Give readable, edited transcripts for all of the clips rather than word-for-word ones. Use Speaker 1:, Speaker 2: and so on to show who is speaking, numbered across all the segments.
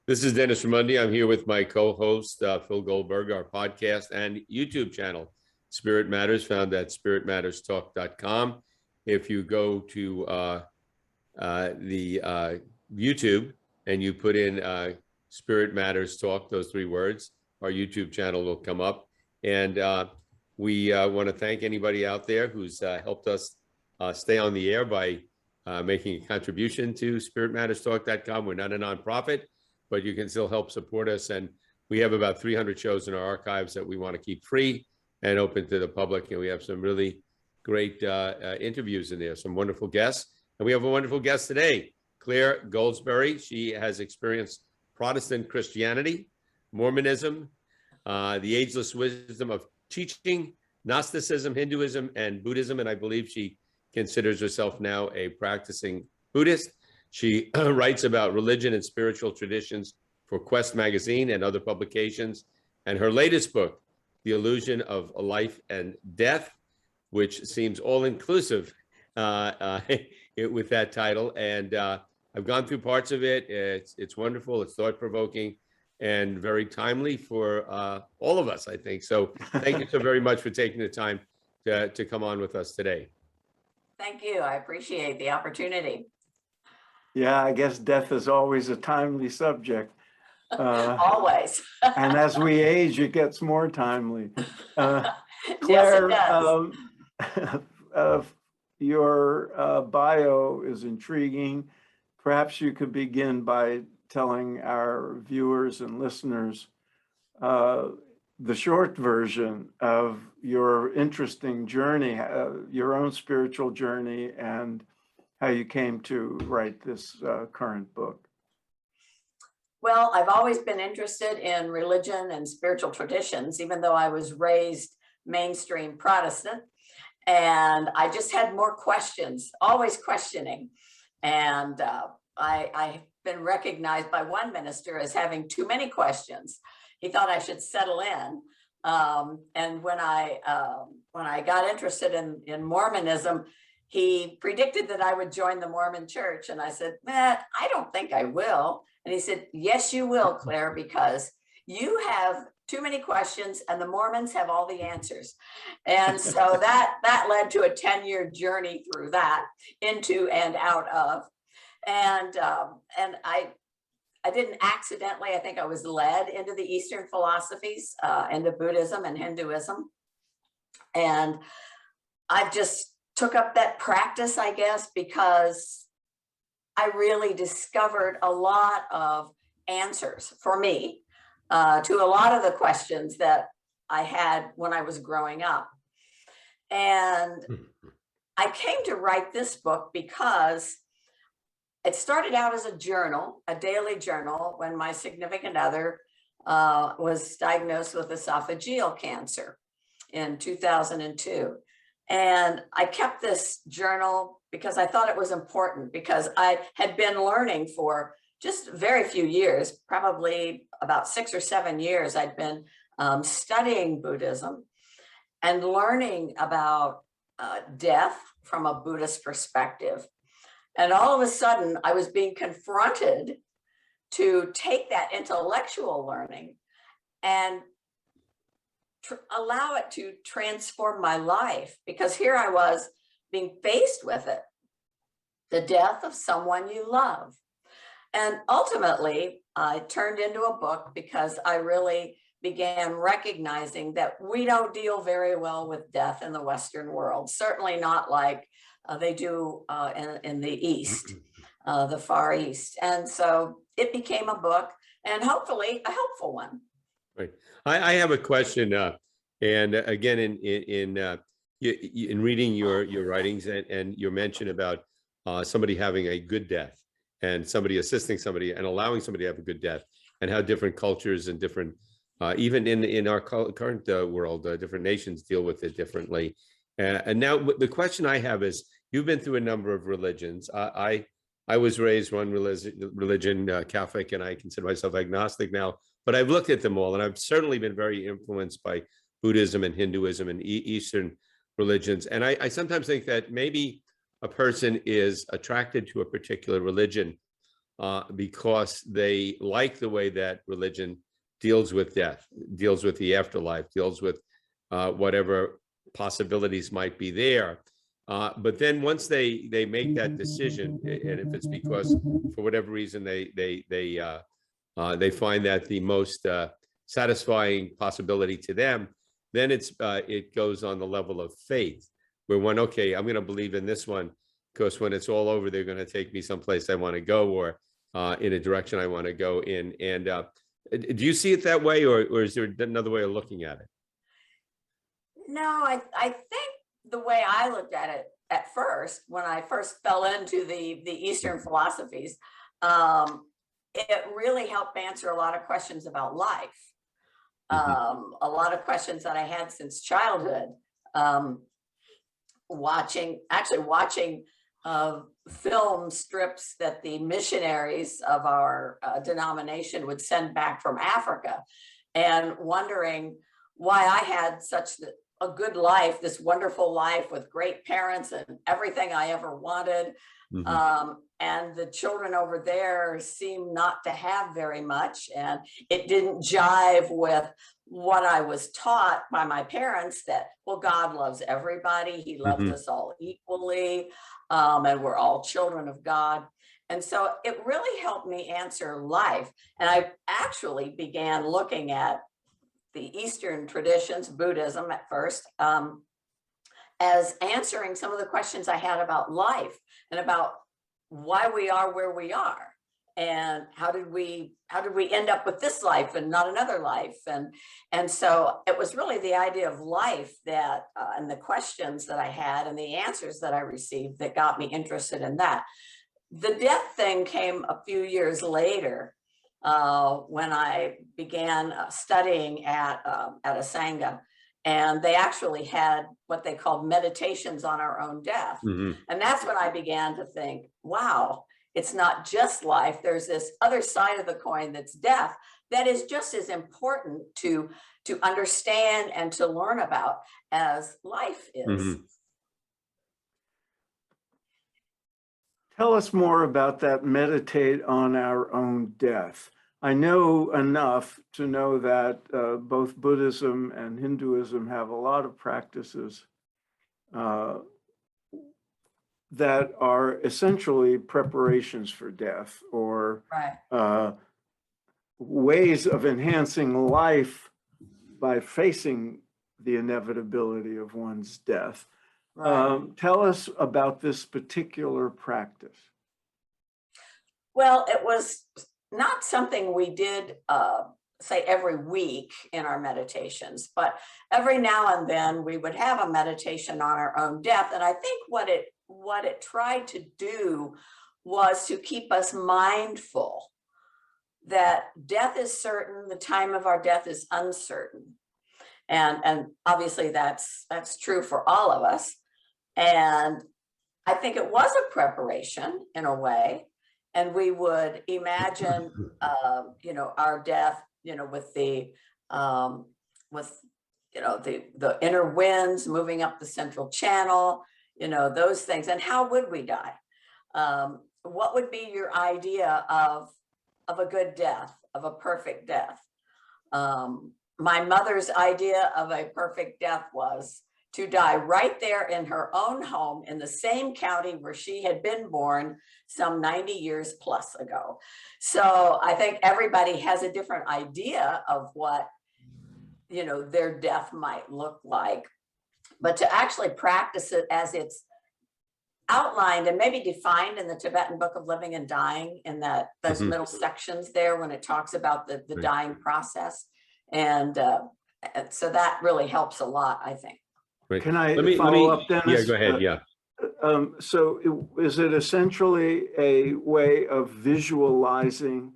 Speaker 1: This is Dennis Ramundi. I'm here with my co-host, Phil Goldberg, our podcast and YouTube channel, Spirit Matters, found at spiritmatterstalk.com. If you go to the YouTube and you put in Spirit Matters Talk, those three words, our YouTube channel will come up. And we want to thank anybody out there who's helped us stay on the air by making a contribution to spiritmatterstalk.com. We're not a nonprofit, but you can still help support us. And we have about 300 shows in our archives that we want to keep free and open to the public. And we have some really great interviews in there, some wonderful guests. And we have a wonderful guest today, Clare Goldsberry. She has experienced Protestant Christianity, Mormonism, the Ageless Wisdom of teaching, Gnosticism, Hinduism, and Buddhism. And I believe she considers herself now a practicing Buddhist. She writes about religion and spiritual traditions for Quest magazine and other publications. And her latest book, The Illusion of Life and Death, which seems all-inclusive with that title. And I've gone through parts of it. It's wonderful. It's thought-provoking and very timely for all of us, I think. So thank you so very much for taking the time to come on with us today.
Speaker 2: Thank you. I appreciate the opportunity.
Speaker 3: Yeah, I guess death is always a timely subject.
Speaker 2: Always.
Speaker 3: And as we age, it gets more timely.
Speaker 2: Yes,
Speaker 3: Clare,
Speaker 2: it does.
Speaker 3: Your bio is intriguing. Perhaps you could begin by telling our viewers and listeners the short version of your interesting journey, your own spiritual journey, and how you came to write this current book.
Speaker 2: Well, I've always been interested in religion and spiritual traditions, even though I was raised mainstream Protestant. And I just had more questions, always questioning. And I've been recognized by one minister as having too many questions. He thought I should settle in. And when I got interested in Mormonism, he predicted that I would join the Mormon church. And I said, I don't think I will. And he said, yes, you will, Clare, because you have too many questions and the Mormons have all the answers. And so that led to a 10-year journey through that, into and out of. And I didn't accidentally, I think I was led into the Eastern philosophies, into Buddhism and Hinduism. And I've just took up that practice, I guess, because I really discovered a lot of answers for me to a lot of the questions that I had when I was growing up. And I came to write this book because it started out as a journal, a daily journal, when my significant other was diagnosed with esophageal cancer in 2002. And I kept this journal because I thought it was important, because I had been learning for just very few years, probably about 6 or 7 years. I'd been studying Buddhism and learning about death from a Buddhist perspective. And all of a sudden, I was being confronted to take that intellectual learning and allow it to transform my life, because here I was being faced with it, the death of someone you love. And ultimately, I turned into a book because I really began recognizing that we don't deal very well with death in the Western world, certainly not like they do in the East, the Far East. And so it became a book, and hopefully a helpful one.
Speaker 1: Right. I have a question, and again, in reading your writings and your mention about somebody having a good death and somebody assisting somebody and allowing somebody to have a good death, and how different cultures and different, even in our current world, different nations deal with it differently. And now the question I have is, you've been through a number of religions. I was raised one religion, Catholic, and I consider myself agnostic now, but I've looked at them all, and I've certainly been very influenced by Buddhism and Hinduism and Eastern religions. And I sometimes think that maybe a person is attracted to a particular religion because they like the way that religion deals with death, deals with the afterlife, deals with whatever possibilities might be there. But then once they make that decision, and if it's because for whatever reason they find that the most satisfying possibility to them, then it goes on the level of faith, where okay, I'm going to believe in this one because when it's all over, they're going to take me someplace I want to go, or in a direction I want to go in. And do you see it that way, or is there another way of looking at it?
Speaker 2: No, I think the way I looked at it at first, when I first fell into the Eastern philosophies, it really helped answer a lot of questions about life. A lot of questions that I had since childhood. Watching film strips that the missionaries of our denomination would send back from Africa, and wondering why I had such a good life, this wonderful life with great parents and everything I ever wanted. And the children over there seemed not to have very much. And it didn't jive with what I was taught by my parents, that, well, God loves everybody. He loves us all equally. And we're all children of God. And so it really helped me answer life. And I actually began looking at the Eastern traditions, Buddhism at first, as answering some of the questions I had about life and about why we are where we are, and how did we end up with this life and not another life. And so it was really the idea of life that and the questions that I had and the answers that I received that got me interested in that. The death thing came a few years later, when I began studying at a Sangha, and they actually had what they called meditations on our own death. And that's when I began to think, wow, it's not just life. There's this other side of the coin that's death that is just as important to understand and to learn about as life is.
Speaker 3: Tell us more about that meditate on our own death. I know enough to know that both Buddhism and Hinduism have a lot of practices that are essentially preparations for death, or ways of enhancing life by facing the inevitability of one's death. Tell us about this particular practice.
Speaker 2: Well, it was not something we did say every week in our meditations, but every now and then we would have a meditation on our own death. And I think what it tried to do was to keep us mindful that death is certain, the time of our death is uncertain. And obviously that's true for all of us. And I think it was a preparation in a way. And we would imagine, our death, with the inner winds moving up the central channel, those things. And how would we die? What would be your idea of a good death, of a perfect death? My mother's idea of a perfect death was to die right there in her own home in the same county where she had been born some 90 years plus ago. So I think everybody has a different idea of what, their death might look like. But to actually practice it as it's outlined and maybe defined in the Tibetan Book of Living and Dying, in those middle sections there when it talks about the dying process. And so that really helps a lot, I think.
Speaker 1: Right.
Speaker 3: Can I follow up, Dennis?
Speaker 1: Yeah, go ahead. Yeah.
Speaker 3: So is it essentially a way of visualizing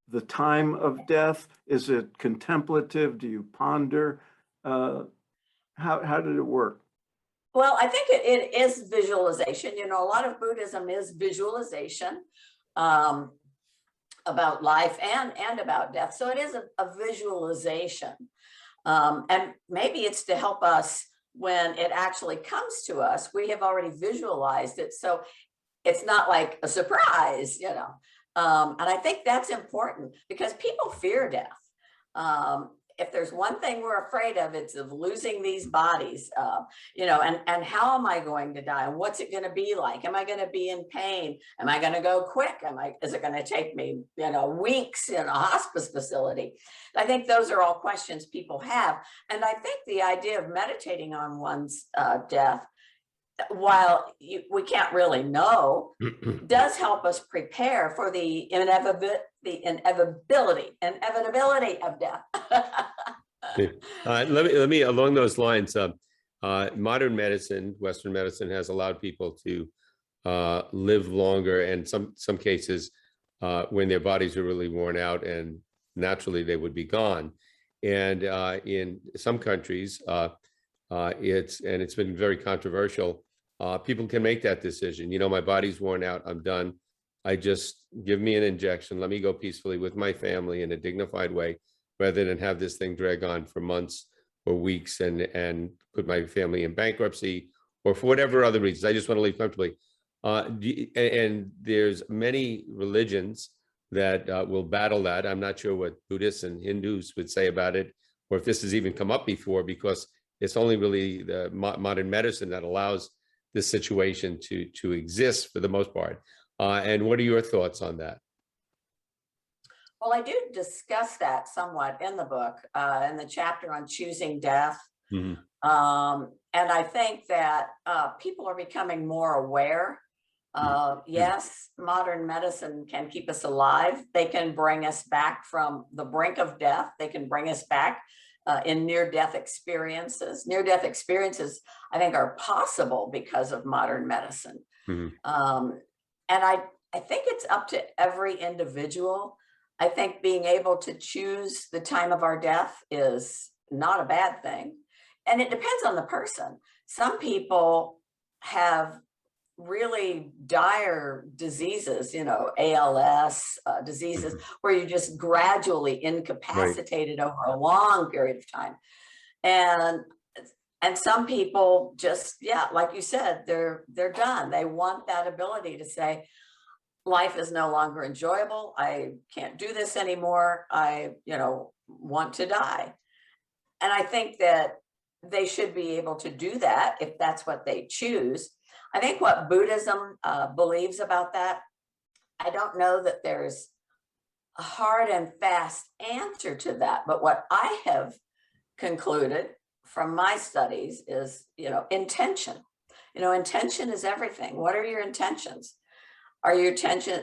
Speaker 3: the time of death? Is it contemplative? Do you ponder? How did it work?
Speaker 2: Well, I think it is visualization. A lot of Buddhism is visualization about life and about death. So it is a visualization. And maybe it's to help us when it actually comes to us. We have already visualized it. So it's not like a surprise, And I think that's important because people fear death. If there's one thing we're afraid of, it's of losing these bodies, and how am I going to die? And what's it going to be like? Am I going to be in pain? Am I going to go quick? Is it going to take me, weeks in a hospice facility? I think those are all questions people have. And I think the idea of meditating on one's death, while we can't really know, does help us prepare for the inevitability of death.
Speaker 1: Let me along those lines. Modern medicine, Western medicine, has allowed people to live longer, and some cases when their bodies are really worn out, and naturally they would be gone. And in some countries, it's been very controversial. People can make that decision. My body's worn out, I'm done. Just give me an injection. Let me go peacefully with my family in a dignified way, rather than have this thing drag on for months or weeks and put my family in bankruptcy, or for whatever other reasons. I just want to leave comfortably. And there's many religions that will battle that. I'm not sure what Buddhists and Hindus would say about it, or if this has even come up before, because it's only really the modern medicine that allows this situation to exist for the most part. And what are your thoughts on that?
Speaker 2: Well, I do discuss that somewhat in the book, in the chapter on choosing death. And I think that people are becoming more aware. Yes, modern medicine can keep us alive. They can bring us back from the brink of death. They can bring us back in near-death experiences. Near-death experiences, I think, are possible because of modern medicine. And I think it's up to every individual. I think being able to choose the time of our death is not a bad thing. And it depends on the person. Some people have really dire diseases, ALS diseases, where you're just gradually incapacitated over a long period of time. And some people just, like you said, they're done. They want that ability to say, life is no longer enjoyable. I can't do this anymore. I, want to die. And I think that they should be able to do that if that's what they choose. I think what Buddhism believes about that, I don't know that there's a hard and fast answer to that. But what I have concluded from my studies is, intention. Intention is everything. What are your intentions? Are your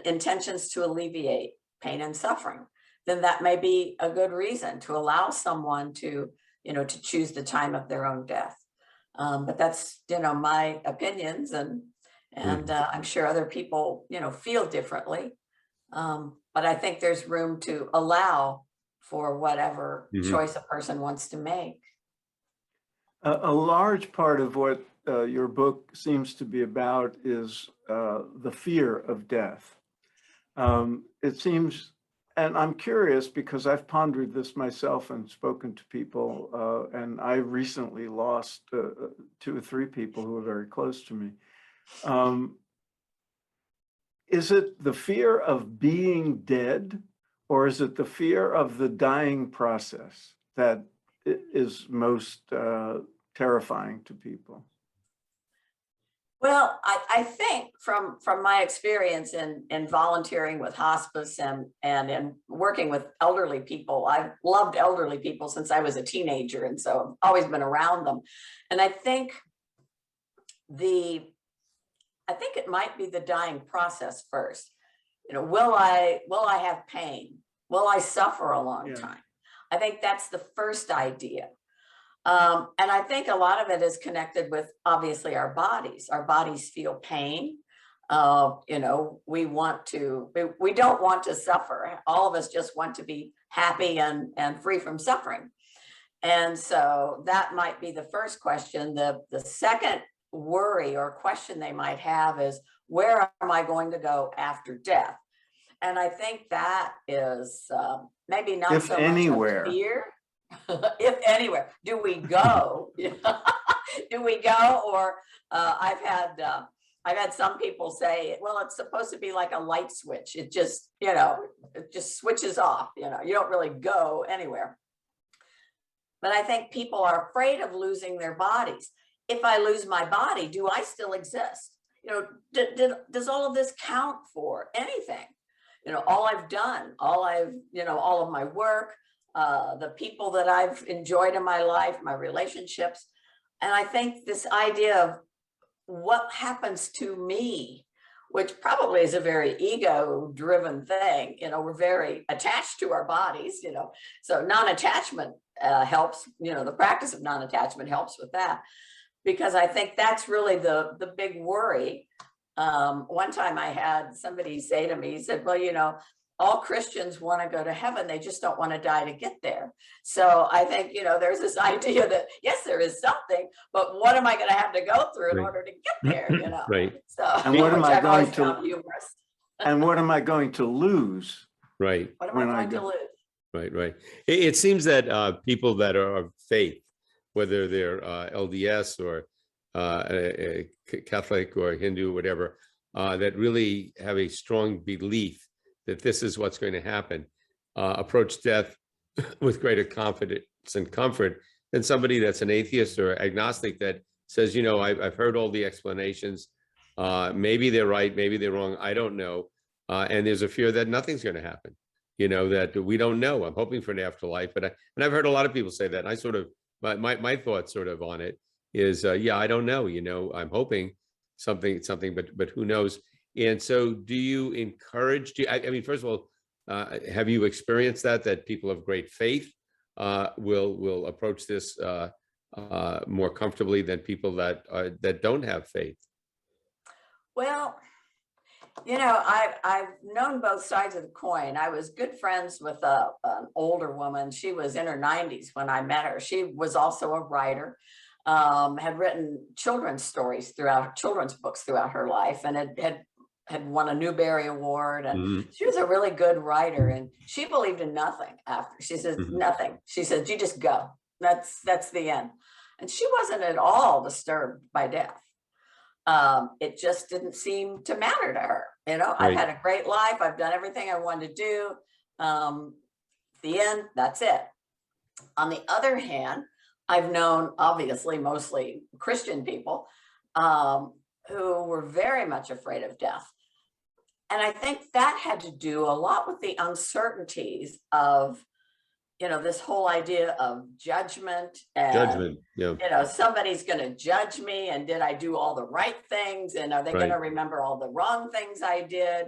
Speaker 2: intentions to alleviate pain and suffering? Then that may be a good reason to allow someone to, to choose the time of their own death. But that's, my opinions, and I'm sure other people, feel differently. But I think there's room to allow for whatever choice a person wants to make.
Speaker 3: A large part of what your book seems to be about is the fear of death. It seems, and I'm curious because I've pondered this myself and spoken to people, and I recently lost 2 or 3 people who are very close to me. Is it the fear of being dead, or is it the fear of the dying process that is most terrifying to people?
Speaker 2: Well, I think from my experience in volunteering with hospice and in working with elderly people, I've loved elderly people since I was a teenager, and so I've always been around them. And I think it might be the dying process first. Will I have pain? Will I suffer a long time? I think that's the first idea. And I think a lot of it is connected with, obviously, our bodies. Our bodies feel pain. We don't want to suffer. All of us just want to be happy and free from suffering. And so that might be the first question. The second worry or question they might have is, where am I going to go after death? And I think that is maybe not so much of fear. If anywhere, do we go? Do we go? Or I've had I've had some people say, well, it's supposed to be like a light switch. It just, it just switches off, you don't really go anywhere. But I think people are afraid of losing their bodies. If I lose my body, do I still exist? Does all of this count for anything? All I've done, all of my work, the people that I've enjoyed in my life, my relationships. And I think this idea of what happens to me, which probably is a very ego-driven thing. We're very attached to our bodies, so non-attachment helps, the practice of non-attachment helps with that, because I think that's really the big worry. One time I had somebody say to me, he said, well, all Christians want to go to heaven. They just don't want to die to get there. So I think, there's this idea that, yes, there is something, but what am I going to have to go through in order to get there,
Speaker 1: Right.
Speaker 2: So,
Speaker 3: And what am I going to,
Speaker 2: humorous.
Speaker 3: and what am I going to lose?
Speaker 1: Right.
Speaker 2: What am I going to lose?
Speaker 1: Right. It seems that people that are of faith, whether they're LDS or Catholic or Hindu, whatever, that really have a strong belief that this is what's going to happen, approach death with greater confidence and comfort than somebody that's an atheist or agnostic that says, I've heard all the explanations. Maybe they're right, maybe they're wrong. I don't know. And there's a fear that nothing's going to happen, that we don't know. I'm hoping for an afterlife. And I've heard a lot of people say that. And I sort of, my thoughts sort of on it is, I don't know, I'm hoping something, but who knows? And so do you encourage, I mean, first of all, have you experienced that people of great faith will approach this more comfortably than people that don't have faith?
Speaker 2: Well, I've known both sides of the coin. I was good friends with an older woman. She was in her 90s when I met her. She was also a writer, had written children's books throughout her life, and had won a Newbery Award. And she was a really good writer, and she believed in nothing after. She said, nothing. She said, you just go. That's the end. And she wasn't at all disturbed by death. It just didn't seem to matter to her. Right. I've had a great life. I've done everything I wanted to do. The end, that's it. On the other hand, I've known, obviously, mostly Christian people who were very much afraid of death. And I think that had to do a lot with the uncertainties of, this whole idea of judgment and, somebody's going to judge me. And did I do all the right things? And are they going to remember all the wrong things I did?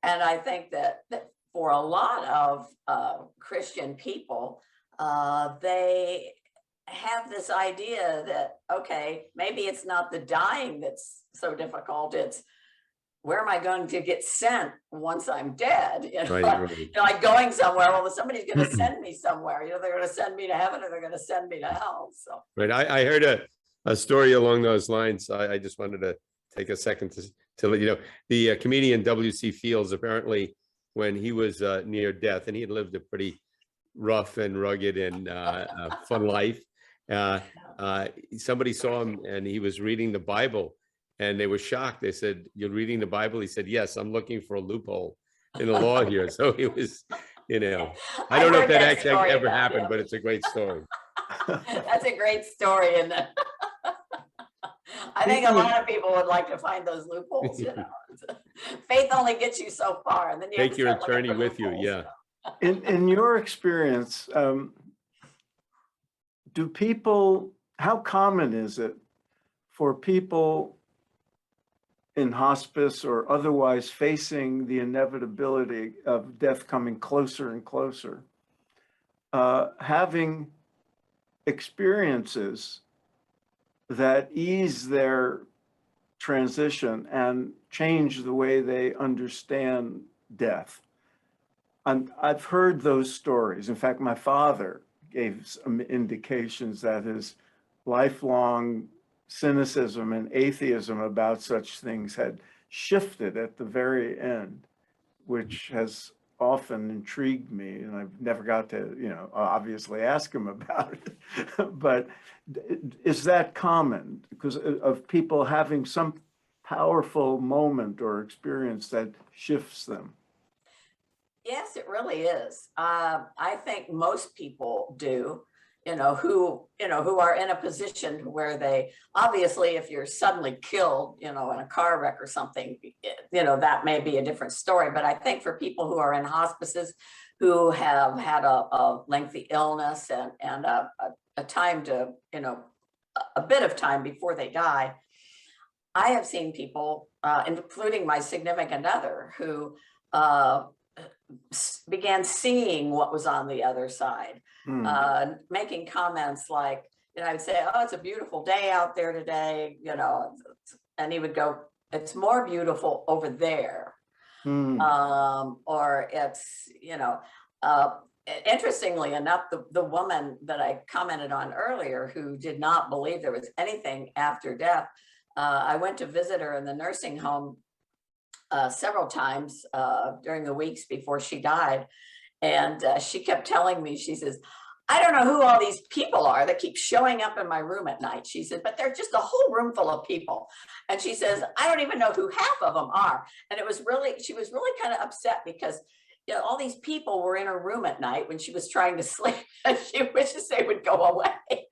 Speaker 2: And I think that for a lot of Christian people, they have this idea that, okay, maybe it's not the dying that's so difficult. It's where am I going to get sent once I'm dead? Like going somewhere. Well, somebody's going to send me somewhere. They're going to send me to heaven or they're going to send me to hell. So
Speaker 1: right. I heard a story along those lines. I just wanted to take a second to let you know. The comedian W.C. Fields, apparently, when he was near death, and he had lived a pretty rough and rugged and fun life. Somebody saw him and he was reading the Bible, and they were shocked. They said, "You're reading the Bible?" He said, "Yes, I'm looking for a loophole in the law here." So it was, I don't know if that actually ever happened, but it's a great story.
Speaker 2: That's a great story. And I think a lot of people would like to find those loopholes. Faith only gets you so far, and then you
Speaker 1: take your attorney with you. Yeah.
Speaker 3: In your experience, how common is it for people in hospice or otherwise facing the inevitability of death coming closer and closer, having experiences that ease their transition and change the way they understand death? And I've heard those stories. In fact, my father gave some indications that his lifelong cynicism and atheism about such things had shifted at the very end, which has often intrigued me. And I've never got to, obviously ask him about it. But is that common? Because of people having some powerful moment or experience that shifts them.
Speaker 2: Yes, it really is. I think most people do, who are in a position where they, obviously, if you're suddenly killed, in a car wreck or something, that may be a different story. But I think for people who are in hospices, who have had a lengthy illness and a time to, a bit of time before they die, I have seen people, including my significant other, who began seeing what was on the other side, making comments like, I would say, oh, it's a beautiful day out there today, and he would go, it's more beautiful over there. Or it's, interestingly enough, the woman that I commented on earlier, who did not believe there was anything after death, I went to visit her in the nursing home several times during the weeks before she died. And she kept telling me, she says, I don't know who all these people are that keep showing up in my room at night. She said, but they're just a whole room full of people. And she says, I don't even know who half of them are. And she was really kind of upset because all these people were in her room at night when she was trying to sleep, and she wishes they would go away.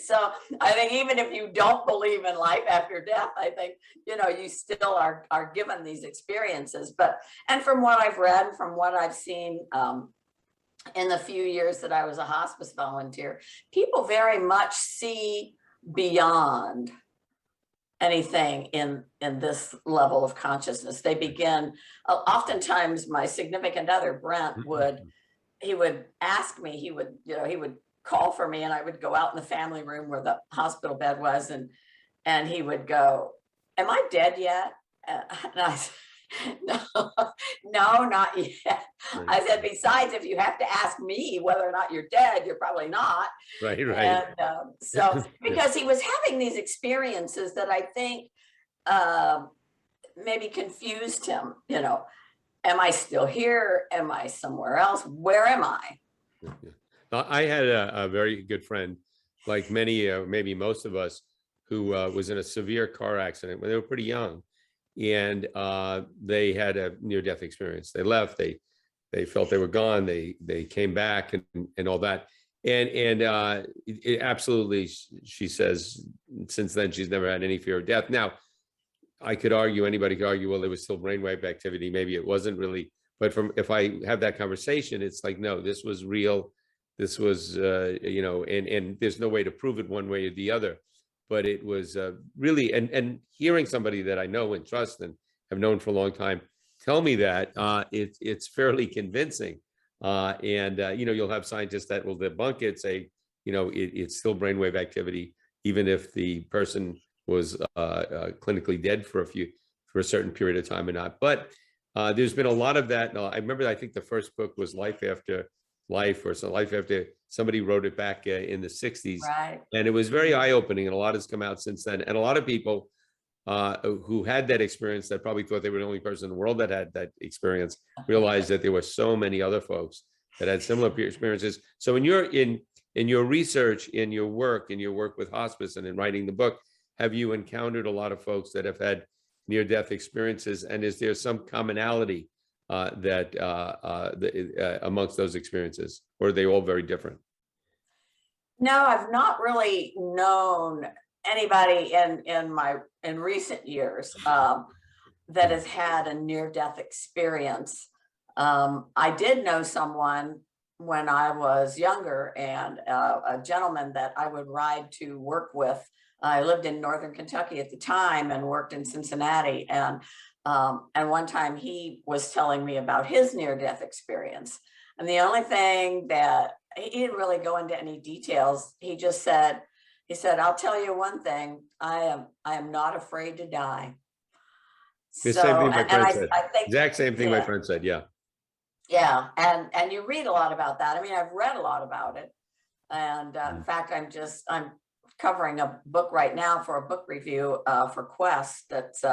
Speaker 2: So I think even if you don't believe in life after death, I think, you still are given these experiences. And from what I've read, from what I've seen in the few years that I was a hospice volunteer, people very much see beyond anything in this level of consciousness. They begin, oftentimes my significant other, Brent, would ask me, he would call for me, and I would go out in the family room where the hospital bed was, and he would go, am I dead yet? And I said, no, not yet. I said, besides, if you have to ask me whether or not you're dead, you're probably not.
Speaker 1: Right.
Speaker 2: And so, because he was having these experiences that I think maybe confused him, am I still here? Am I somewhere else? Where am I?
Speaker 1: I had a very good friend, like many, maybe most of us, who was in a severe car accident when they were pretty young. And they had a near-death experience. They left, they felt they were gone, they came back and all that. And it absolutely, she says, since then, she's never had any fear of death. Now, anybody could argue, well, there was still brainwave activity. Maybe it wasn't really, but if I have that conversation, it's like, no, this was real. This was, and there's no way to prove it one way or the other. But it was really, and hearing somebody that I know and trust and have known for a long time tell me that, it's fairly convincing. You'll have scientists that will debunk it, say, it's still brainwave activity, even if the person was clinically dead for a certain period of time or not. But there's been a lot of that. I remember, I think the first book was Life After Life, or so Life After, somebody wrote it back in the 60s.
Speaker 2: Right.
Speaker 1: And it was very eye-opening, and a lot has come out since then. And a lot of people who had that experience, that probably thought they were the only person in the world that had that experience, realized that there were so many other folks that had similar experiences. So in your research, in your work with hospice and in writing the book, have you encountered a lot of folks that have had near-death experiences? And is there some commonality amongst those experiences, or are they all very different?
Speaker 2: No, I've not really known anybody in recent years that has had a near-death experience. I did know someone when I was younger, and a gentleman that I would ride to work with. I lived in Northern Kentucky at the time and worked in Cincinnati. And one time he was telling me about his near-death experience. And the only thing that he didn't really go into any details. He just said, I'll tell you one thing, I am not afraid to die.
Speaker 1: The same thing my friend said.
Speaker 2: I think,
Speaker 1: exact same thing my friend said, yeah.
Speaker 2: Yeah, and you read a lot about that. I mean, I've read a lot about it. And in fact, I'm covering a book right now for a book review for Quest that's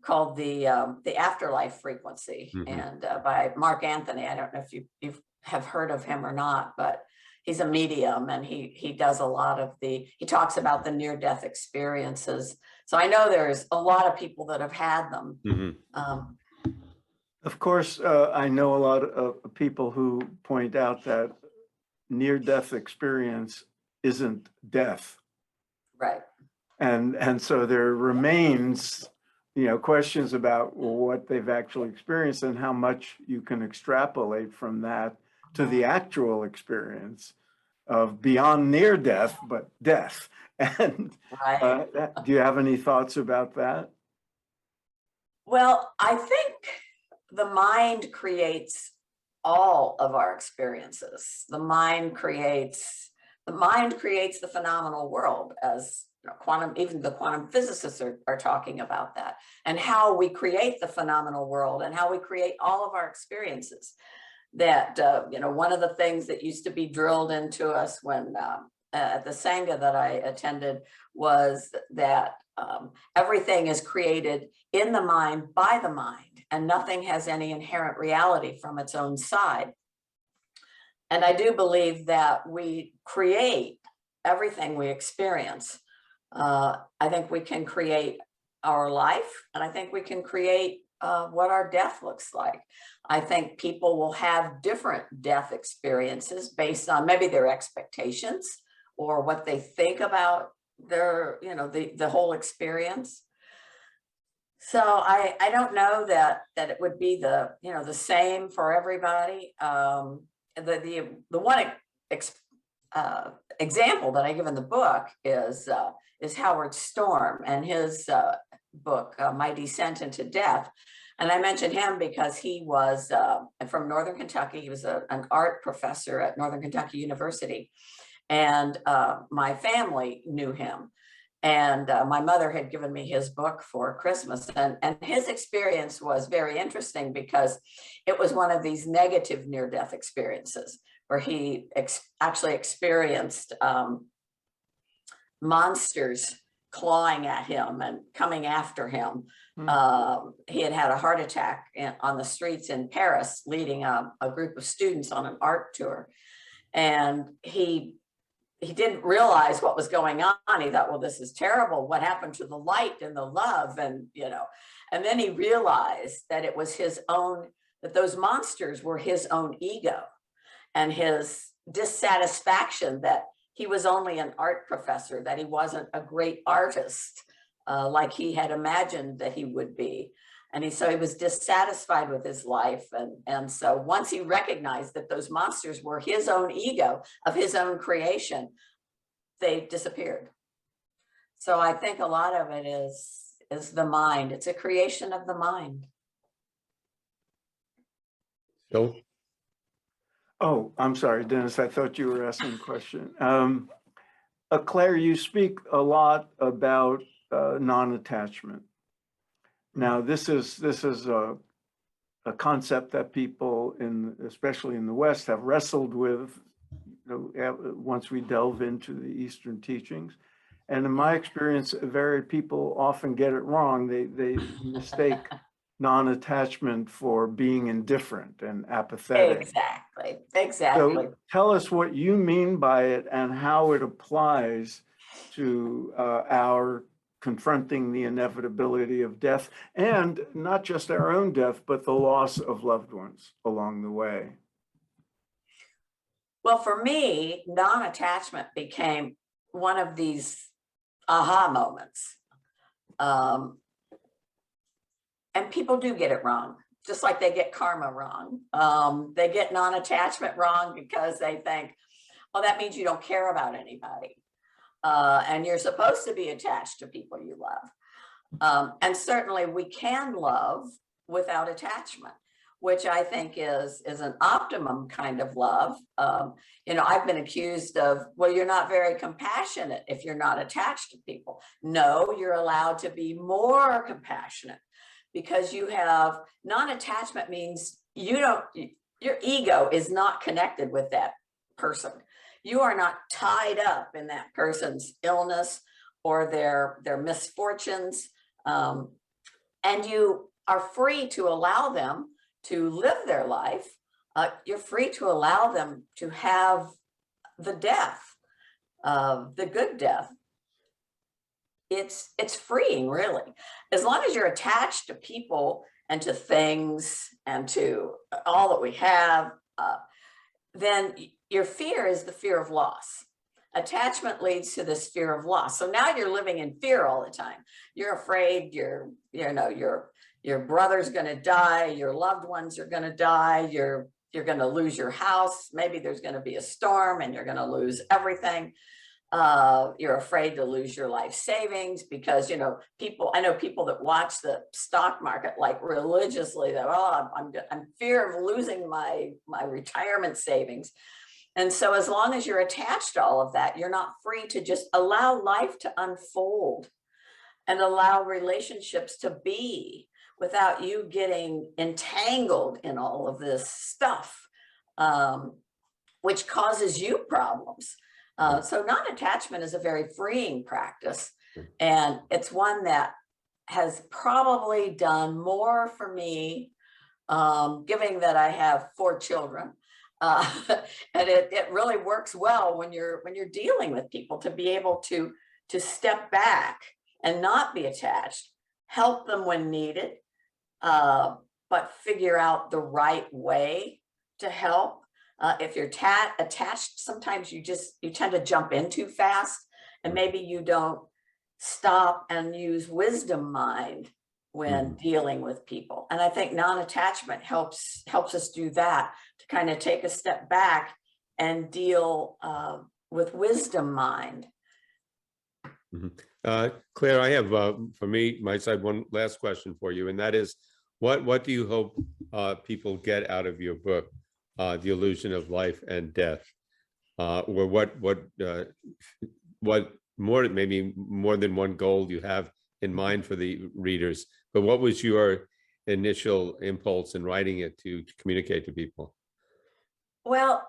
Speaker 2: called the Afterlife Frequency, and by Mark Anthony. I don't know if you have heard of him or not, but he's a medium, and he does a lot of he talks about the near-death experiences So I know there's a lot of people that have had them.
Speaker 3: Of course, I know a lot of people who point out that near-death experience isn't death.
Speaker 2: Right.
Speaker 3: And so there remains, questions about what they've actually experienced and how much you can extrapolate from that to the actual experience of beyond near death, but death. And
Speaker 2: Right.
Speaker 3: do you have any thoughts about that?
Speaker 2: Well, I think the mind creates all of our experiences. The mind creates the phenomenal world, as even the quantum physicists are talking about that, and how we create the phenomenal world and how we create all of our experiences. That, one of the things that used to be drilled into us when at the Sangha that I attended was that everything is created in the mind by the mind, and nothing has any inherent reality from its own side. And I do believe that we create everything we experience. I think we can create our life, and I think we can create what our death looks like. I think people will have different death experiences based on maybe their expectations or what they think about their, the whole experience. So I don't know that it would be the same for everybody. The one example that I give in the book is Howard Storm and his book, My Descent into Death. And I mentioned him because he was from Northern Kentucky. He was an art professor at Northern Kentucky University. And my family knew him. And my mother had given me his book for Christmas. And his experience was very interesting because it was one of these negative near-death experiences where he actually experienced monsters clawing at him and coming after him. He had had a heart attack on the streets in Paris, leading a group of students on an art tour. And he didn't realize what was going on. He thought, well, this is terrible. What happened to the light and the love? And, and then he realized that it was that those monsters were his own ego and his dissatisfaction that he was only an art professor, that he wasn't a great artist like he had imagined that he would be. And so he was dissatisfied with his life. And so once he recognized that those monsters were his own ego of his own creation, they disappeared. So I think a lot of it is the mind. It's a creation of the mind.
Speaker 1: So,
Speaker 3: Oh, I'm sorry, Dennis, I thought you were asking a question. Claire, you speak a lot about non-attachment. Now, this is a concept that people especially in the West have wrestled with once we delve into the Eastern teachings. And in my experience, people often get it wrong. They mistake non-attachment for being indifferent and apathetic.
Speaker 2: Exactly.
Speaker 3: So tell us what you mean by it and how it applies to our confronting the inevitability of death, and not just our own death, but the loss of loved ones along the way.
Speaker 2: Well, for me, non-attachment became one of these aha moments. And people do get it wrong, just like they get karma wrong. They get non-attachment wrong because they think, well, that means you don't care about anybody. And you're supposed to be attached to people you love. And certainly we can love without attachment, which I think is an optimum kind of love. I've been accused of, well, you're not very compassionate if you're not attached to people. No, you're allowed to be more compassionate because you have non-attachment means your ego is not connected with that person. You are not tied up in that person's illness or their misfortunes. And you are free to allow them to live their life. You're free to allow them to have the death, the good death, it's freeing, really. As long as you're attached to people and to things and to all that we have, then your fear is the fear of loss. Attachment leads to this fear of loss. So now you're living in fear all the time. You're afraid your brother's going to die, your loved ones are going to die, you're going to lose your house. Maybe there's going to be a storm and you're going to lose everything. You're afraid to lose your life savings because, I know people that watch the stock market like religiously, that, I'm fear of losing my retirement savings. And so as long as you're attached to all of that, you're not free to just allow life to unfold and allow relationships to be without you getting entangled in all of this stuff, which causes you problems. So non-attachment is a very freeing practice, and it's one that has probably done more for me, given that I have 4 children. And it really works well when you're dealing with people, to be able to step back and not be attached, help them when needed, but figure out the right way to help. If you're attached, sometimes you tend to jump in too fast, and maybe you don't stop and use wisdom mind when dealing with people. And I think non-attachment helps us do that, to kind of take a step back and deal with wisdom mind.
Speaker 1: Claire, I have, for me, my side, one last question for you, and that is, what do you hope people get out of your book, The Illusion of Life and Death? Or what more, maybe more than one goal you have in mind for the readers, but what was your initial impulse in writing it to communicate to people?
Speaker 2: Well,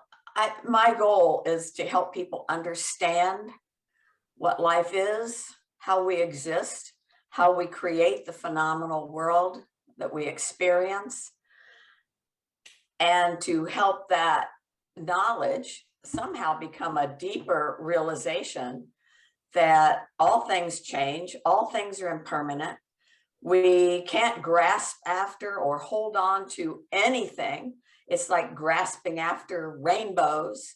Speaker 2: my goal is to help people understand what life is, how we exist, how we create the phenomenal world that we experience, and to help that knowledge somehow become a deeper realization that all things change, all things are impermanent. We can't grasp after or hold on to anything. It's like grasping after rainbows.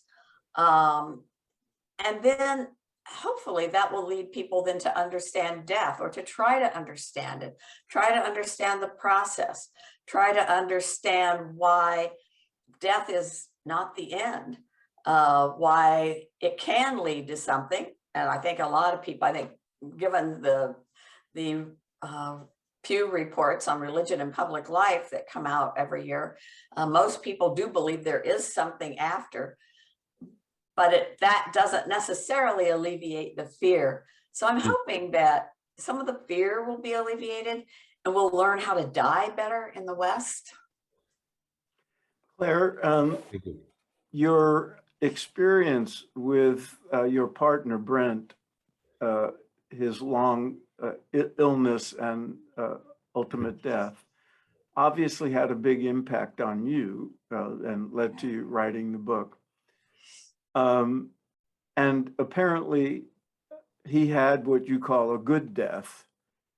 Speaker 2: And then hopefully that will lead people then to understand death, or to try to understand it, try to understand the process, try to understand why death is not the end, why it can lead to something. And I think a lot of people, given the Pew reports on religion and public life that come out every year, most people do believe there is something after, but that doesn't necessarily alleviate the fear. So I'm hoping that some of the fear will be alleviated, and we'll learn how to die better in the West.
Speaker 3: Claire, your experience with your partner, Brent, his long illness and ultimate death, obviously had a big impact on you and led to you writing the book. And apparently he had what you call a good death.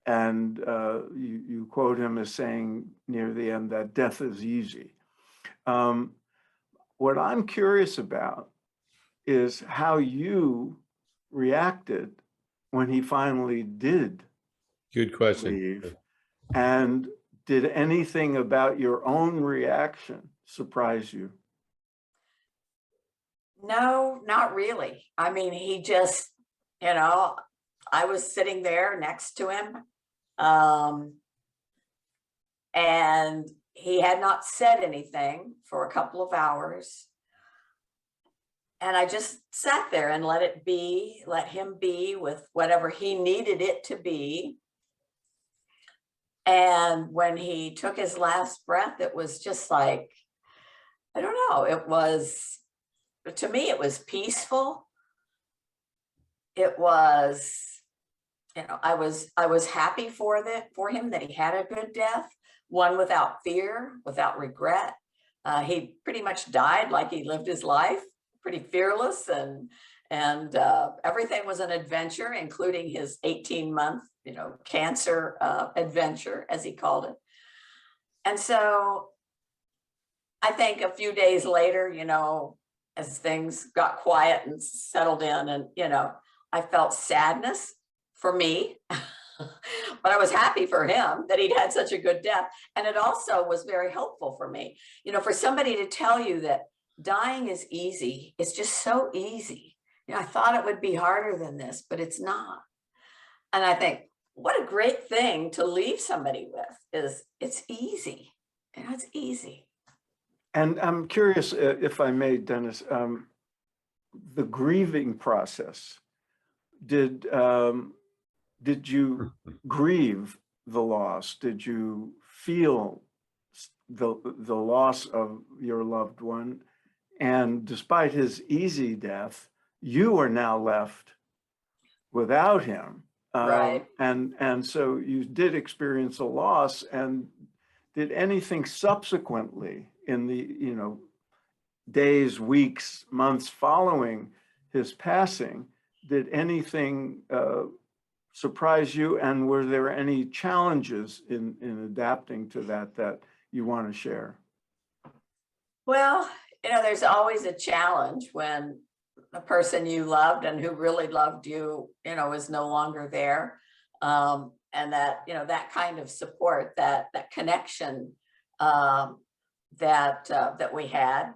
Speaker 3: And you quote him as saying near the end that death is easy. What I'm curious about is how you reacted when he finally did.
Speaker 1: Good question.
Speaker 3: Leave. And did anything about your own reaction surprise you?
Speaker 2: No, not really. I mean, he just, I was sitting there next to him, and he had not said anything for a couple of hours. And I just sat there and let him be with whatever he needed it to be. And when he took his last breath, it was just like, I don't know, to me, it was peaceful. It was, I was happy for him that he had a good death, one without fear, without regret. He pretty much died like he lived his life, pretty fearless, and And everything was an adventure, including his 18-month, cancer adventure, as he called it. And so I think a few days later, as things got quiet and settled in, and, I felt sadness for me, but I was happy for him that he'd had such a good death. And it also was very helpful for me, for somebody to tell you that dying is easy. It's just so easy. I thought it would be harder than this, but it's not. And I think, what a great thing to leave somebody with is it's easy. It's easy.
Speaker 3: And I'm curious, if I may, Dennis, the grieving process, did you grieve the loss? Did you feel the loss of your loved one? And despite his easy death, you are now left without him.
Speaker 2: Right.
Speaker 3: And so you did experience a loss. And did anything subsequently in the days, weeks, months following his passing, did anything surprise you? And were there any challenges in adapting to that you want to share?
Speaker 2: Well, there's always a challenge when the person you loved and who really loved you, is no longer there. And that, that kind of support, that connection that we had.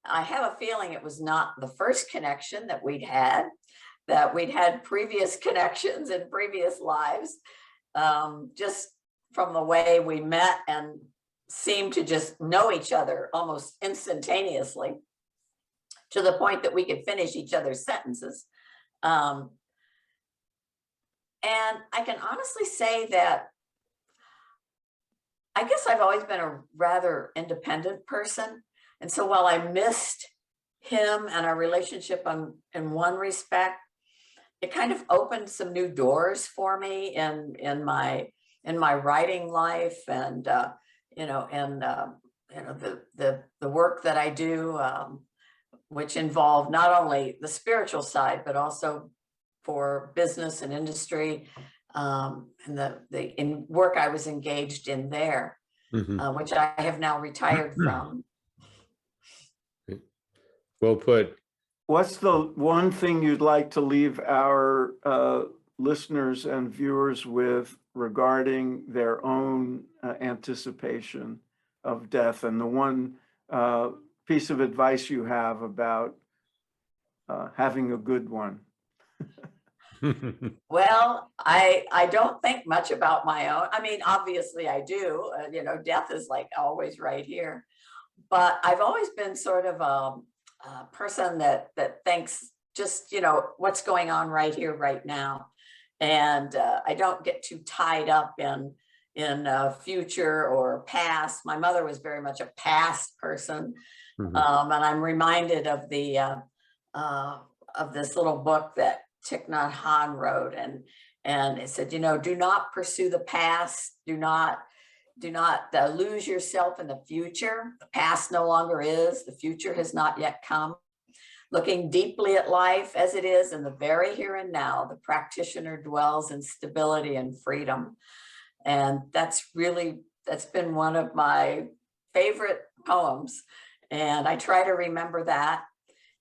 Speaker 2: I have a feeling it was not the first connection that we'd had previous connections in previous lives, just from the way we met and seemed to just know each other almost instantaneously, to the point that we could finish each other's sentences. And I can honestly say that I guess I've always been a rather independent person. And so while I missed him and our relationship in one respect, it kind of opened some new doors for me in my writing life, and the work that I do, which involved not only the spiritual side, but also for business and industry, and the work I was engaged in there, which I have now retired from.
Speaker 1: Well put.
Speaker 3: What's the one thing you'd like to leave our listeners and viewers with regarding their own anticipation of death, and the one piece of advice you have about having a good one?
Speaker 2: Well, I don't think much about my own. I mean, obviously I do, death is like always right here, but I've always been sort of a person that thinks just, what's going on right here, right now. And I don't get too tied up in future or past. My mother was very much a past person. And I'm reminded of of this little book that Thich Nhat Hanh wrote, and it said, do not pursue the past. Do not lose yourself in the future. The past no longer is. The future has not yet come. Looking deeply at life as it is in the very here and now, the practitioner dwells in stability and freedom. And that's been one of my favorite poems. And I try to remember that,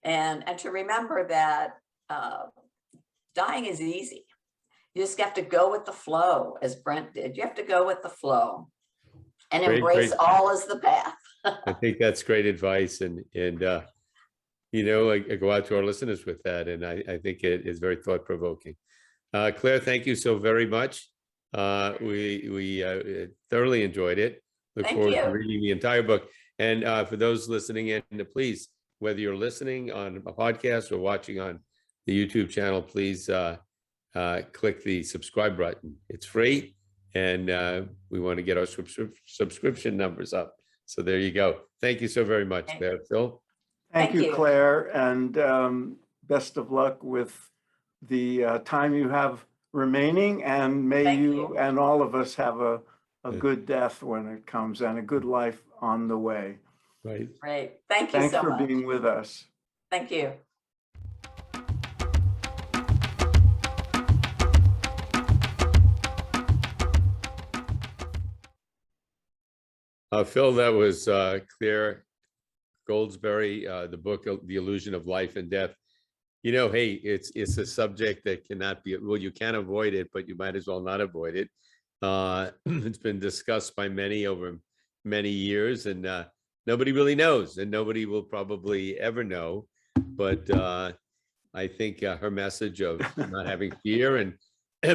Speaker 2: and to remember that dying is easy. You just have to go with the flow, as Brent did. You have to go with the flow and embrace all as the path.
Speaker 1: I think that's great advice. And I go out to our listeners with that. And I think it is very thought provoking. Claire, thank you so very much. We thoroughly enjoyed it. Look forward to reading the entire book. And for those listening in, please, whether you're listening on a podcast or watching on the YouTube channel, please click the subscribe button. It's free, and we want to get our subscription numbers up. So there you go. Thank you so very much, Claire. Phil?
Speaker 3: Thank you, Claire, and best of luck with the time you have remaining, and may you and all of us have a good death when it comes, and a good life on the way.
Speaker 1: Right.
Speaker 2: Thank you so much.
Speaker 3: Thanks for being with us.
Speaker 2: Thank you.
Speaker 1: Phil, that was Clare Goldsberry, the book, The Illusion of Life and Death. You know, hey, it's a subject that cannot be, well, you can't avoid it, but you might as well not avoid it. It's been discussed by many over many years, and nobody really knows, and nobody will probably ever know. But I think her message of not having fear and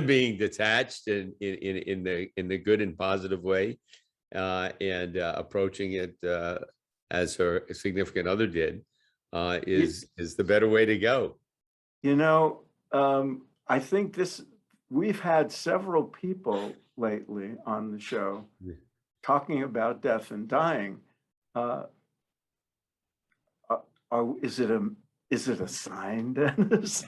Speaker 1: being detached and in the good and positive way, and approaching it as her significant other did, is the better way to go.
Speaker 3: You know, I think we've had several people lately on the show talking about death and dying. Is it a sign, Dennis?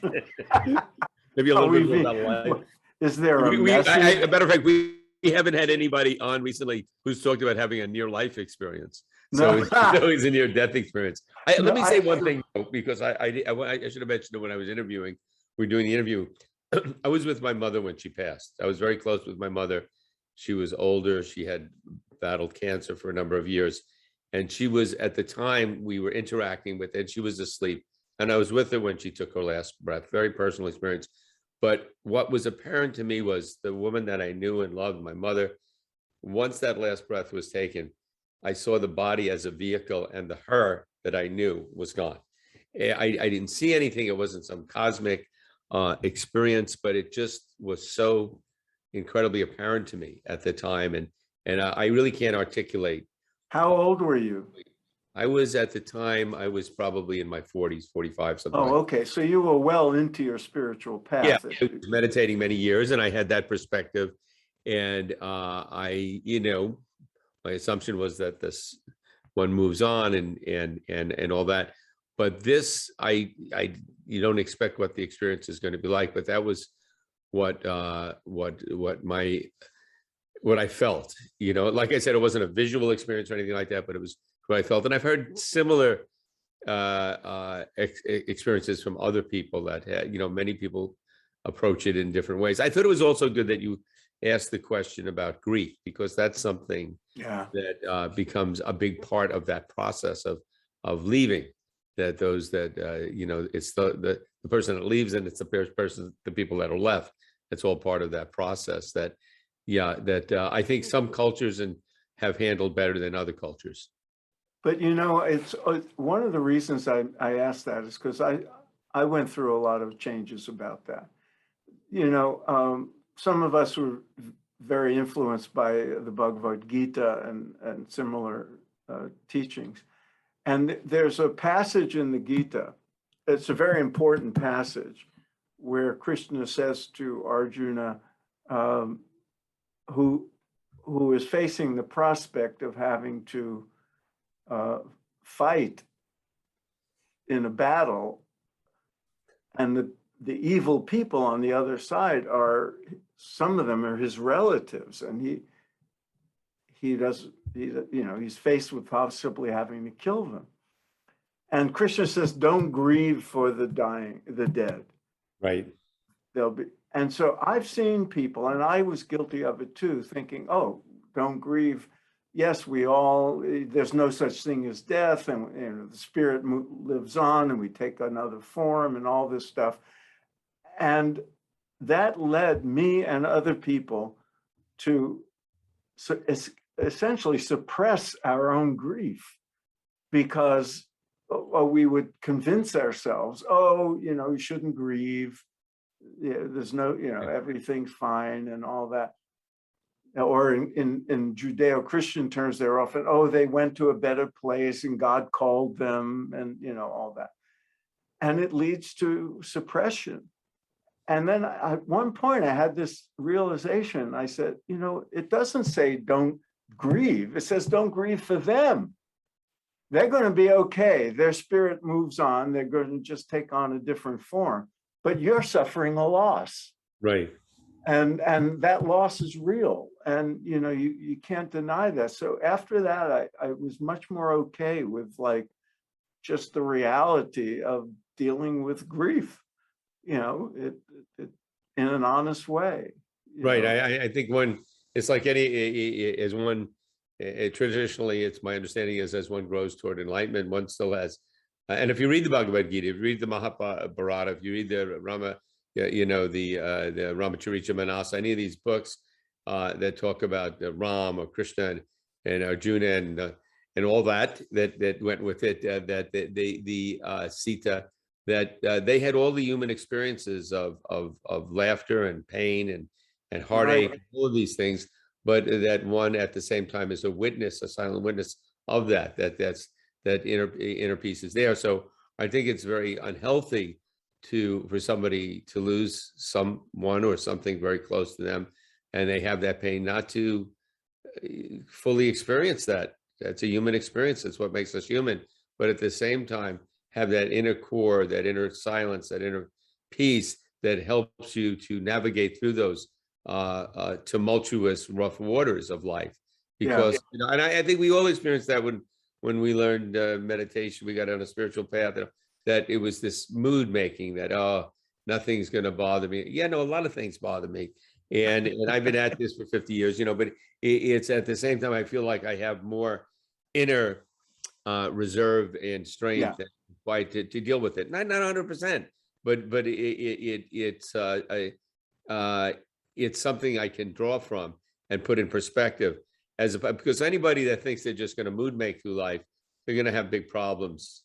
Speaker 1: Maybe a little bit about life.
Speaker 3: Is there a message?
Speaker 1: A matter of fact, we haven't had anybody on recently who's talked about having a near-life experience. So it's always a near-death experience. Let me say one thing, because I should have mentioned it when I was interviewing. We were doing the interview. I was with my mother when she passed. I was very close with my mother. She was older. She had battled cancer for a number of years. And she was, at the time we were interacting with, and she was asleep. And I was with her when she took her last breath. Very personal experience. But what was apparent to me was the woman that I knew and loved, my mother, once that last breath was taken, I saw the body as a vehicle, and the her that I knew was gone. I didn't see anything. It wasn't some cosmic experience, but it just was so incredibly apparent to me at the time. And I really can't articulate.
Speaker 3: How old were you?
Speaker 1: I was, at the time, I was probably in my 40s, 45, something.
Speaker 3: Oh, okay. So you were well into your spiritual path.
Speaker 1: Yeah, I was meditating many years, and I had that perspective. And my assumption was that this one moves on and all that. But this, you don't expect what the experience is going to be like. But that was what I felt. Like I said, it wasn't a visual experience or anything like that, but it was what I felt. And I've heard similar experiences from other people that had, many people approach it in different ways. I thought it was also good that you asked the question about grief, because that's something that becomes a big part of that process of leaving. That those that it's the person that leaves, and it's the people that are left. It's all part of that process. That I think some cultures have handled better than other cultures.
Speaker 3: But it's one of the reasons I asked that is because I went through a lot of changes about that. Some of us were very influenced by the Bhagavad Gita and similar teachings. And there's a passage in the Gita, it's a very important passage, where Krishna says to Arjuna, who is facing the prospect of having to fight in a battle, and the evil people on the other side some of them are his relatives, and he's faced with possibly having to kill them. And Krishna says, don't grieve for the dead.
Speaker 1: Right.
Speaker 3: And so I've seen people, and I was guilty of it too, thinking, oh, don't grieve. Yes, there's no such thing as death, and the spirit lives on, and we take another form and all this stuff. And that led me and other people to essentially suppress our own grief, because we would convince ourselves, you shouldn't grieve. Yeah, there's no, everything's fine and all that. Or in Judeo-Christian terms, they're often, they went to a better place and God called them, and all that. And it leads to suppression. And then at one point I had this realization. I said, it doesn't say don't grieve. It says don't grieve for them. They're going to be okay. Their spirit moves on. They're going to just take on a different form. But you're suffering a loss.
Speaker 1: Right.
Speaker 3: And that loss is real. And, you can't deny that. So after that, I was much more okay with just the reality of dealing with grief, in an honest way.
Speaker 1: Right. I think it's like as one traditionally, it's my understanding is as one grows toward enlightenment, one still has, and if you read the Bhagavad Gita, if you read the Mahabharata, if you read the the Ramacharita Manasa, any of these books that talk about Ram or Krishna and Arjuna and all that went with it, that the Sita, that they had all the human experiences of laughter and pain and heartache,
Speaker 3: Right.
Speaker 1: all of these things, but that one at the same time is a witness, a silent witness of that inner peace is there. So I think it's very unhealthy for somebody to lose someone or something very close to them, and they have that pain, not to fully experience that. That's a human experience. That's what makes us human. But at the same time, have that inner core, that inner silence, that inner peace that helps you to navigate through those tumultuous, rough waters of life. Because, and I think we all experienced that when we learned meditation, we got on a spiritual path, that it was this mood making that, oh, nothing's going to bother me. Yeah, no, a lot of things bother me. And I've been at this for 50 years, but it's at the same time, I feel like I have more inner reserve and strength to deal with it. Not 100%, but it's something I can draw from and put in perspective, because anybody that thinks they're just going to mood make through life, they're going to have big problems.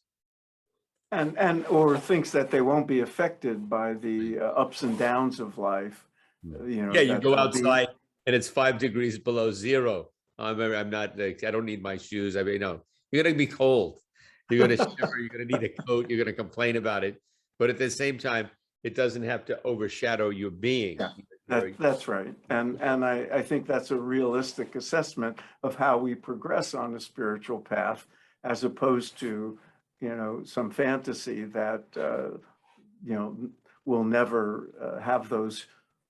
Speaker 3: Or thinks that they won't be affected by the ups and downs of life.
Speaker 1: Yeah, you go outside and it's 5 degrees below zero. I'm not, I don't need my shoes. I mean, no, you're going to be cold. You're going to shiver. You're going to need a coat. You're going to complain about it. But at the same time, it doesn't have to overshadow your being.
Speaker 3: Yeah, that's right. And I think that's a realistic assessment of how we progress on the spiritual path, as opposed to, some fantasy that, we'll never have those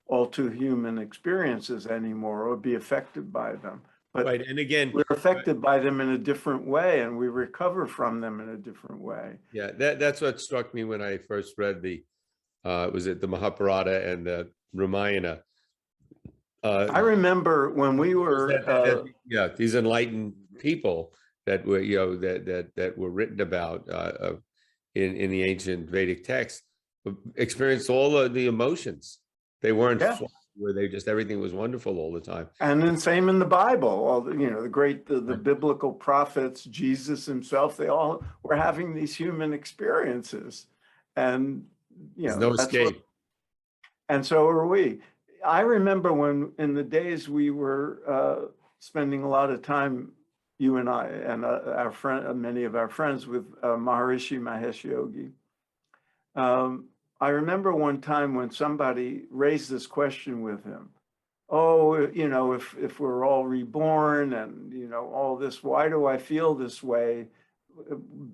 Speaker 3: all too human experiences anymore or be affected by them. But
Speaker 1: right. And again,
Speaker 3: we're affected by them in a different way, and we recover from them in a different way.
Speaker 1: Yeah, that's what struck me when I first read the Mahabharata and the Ramayana.
Speaker 3: I remember when we were
Speaker 1: these enlightened people that were that were written about in the ancient Vedic texts experienced all of the emotions. They weren't where they just everything was wonderful all the time.
Speaker 3: And then same in the Bible, all the biblical prophets, Jesus himself, they all were having these human experiences, and
Speaker 1: there's no escape.
Speaker 3: And so are we. I remember when in the days we were spending a lot of time, you and I and our friend, many of our friends, with Maharishi Mahesh Yogi. I remember one time when somebody raised this question with him. Oh, if we're all reborn and, all this, why do I feel this way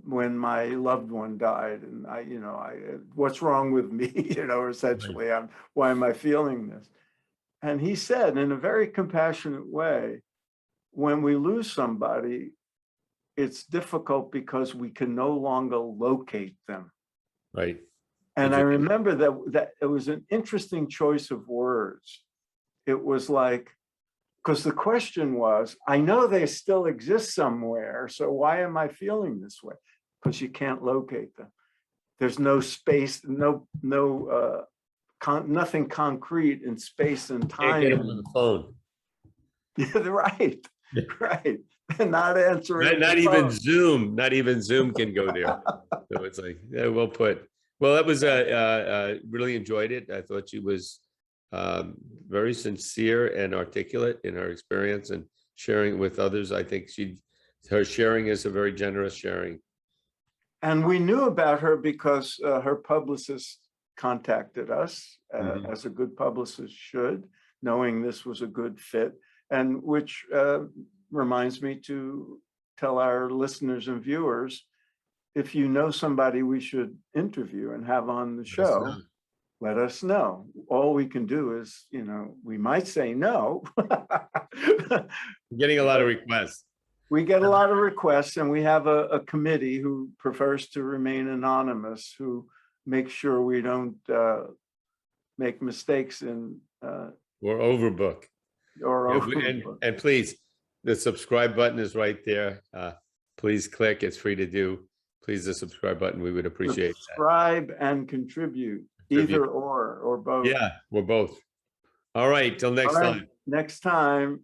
Speaker 3: when my loved one died? And what's wrong with me? Essentially, why am I feeling this? And he said, in a very compassionate way, when we lose somebody, it's difficult because we can no longer locate them.
Speaker 1: Right.
Speaker 3: And I remember that it was an interesting choice of words. It was like, because the question was, I know they still exist somewhere, so why am I feeling this way? Because you can't locate them. There's no space, nothing concrete in space and time.
Speaker 1: Can't get them on the phone.
Speaker 3: Yeah, right. Right. And not answering.
Speaker 1: Not even Zoom. Not even Zoom can go there. So it's like, yeah, well put. Well, that was really enjoyed it. I thought she was very sincere and articulate in her experience and sharing with others. I think her sharing is a very generous sharing.
Speaker 3: And we knew about her because her publicist contacted us, as a good publicist should, knowing this was a good fit, and which reminds me to tell our listeners and viewers, if you know somebody we should interview and have on the show, let us know. All we can do is, we might say no.
Speaker 1: We're getting a lot of requests.
Speaker 3: We get a lot of requests, and we have a committee who prefers to remain anonymous, who makes sure we don't make mistakes in
Speaker 1: or overbook.
Speaker 3: or overbook.
Speaker 1: And please, The subscribe button is right there. Please click. It's free to do. Please, the subscribe button. We would appreciate that.
Speaker 3: Subscribe and contribute, either or both.
Speaker 1: Yeah, we're both. All right. Till next
Speaker 3: All right,
Speaker 1: time.
Speaker 3: next time.